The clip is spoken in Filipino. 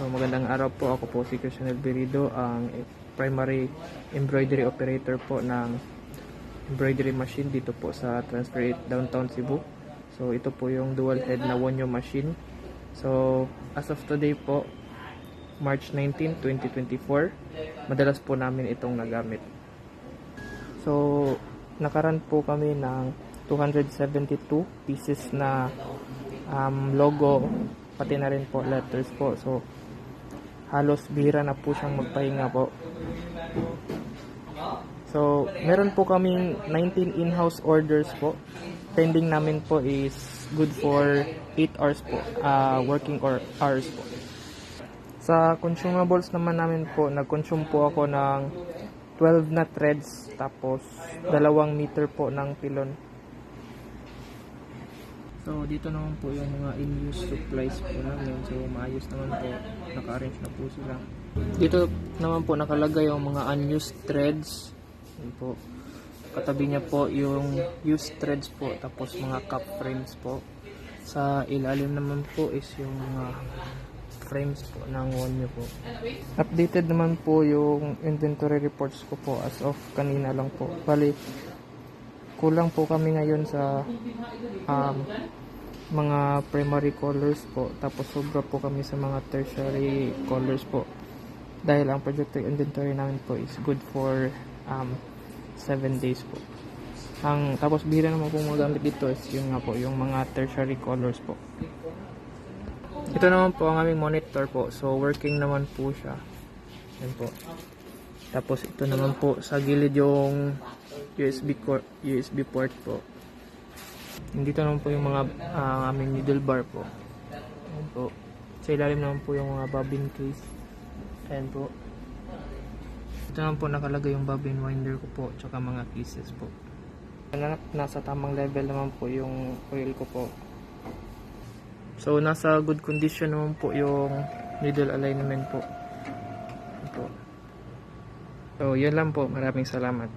So, magandang araw po. Ako po si Christian Elverido, ang primary embroidery operator po ng embroidery machine dito po sa Transfer 8 Downtown Cebu. So, ito po yung dual head na Wonyo machine. So, as of today po, March 19, 2024, madalas po namin itong nagamit. So, nakaran po kami ng 272 pieces na logo, pati na rin po letters po. So, halos bihira na po siyang magpahinga po. So, meron po kaming 19 in-house orders po. Pending namin po is good for 8 hours po, working hours po. Sa consumables naman namin po, nag-consume po ako ng 12 na threads, tapos 2 meter po ng pilon. So, dito naman po yung mga in-use supplies po namin. So, maayos naman po. Naka-arrange na po sila. Dito naman po nakalagay yung mga unused threads. Yan po. Katabi niya po yung used threads po. Tapos mga cap frames po. Sa ilalim naman po is yung mga frames po ng Wonyo po. Updated naman po yung inventory reports ko po as of kanina lang po. Bali, kulang po kami ngayon sa mga primary colors po, tapos sobra po kami sa mga tertiary colors po, dahil ang projected inventory namin po is good for 7 days po. Tapos bihira naman po magamit dito is yung nga po, yung mga tertiary colors po. Ito naman po ang aming monitor po, so working naman po siya. Yan po. Tapos ito naman po sa gilid yung USB port po. Dito naman po yung mga aming needle bar po. Ayan po. Sa ilalim naman po yung mga bobbin case. Ayan po. Ito naman po nakalagay yung bobbin winder ko po, tsaka mga pieces po. Nasa tamang level naman po yung coil ko po. So nasa good condition naman po yung needle alignment po. Ayan po. So yun lang po. Maraming salamat.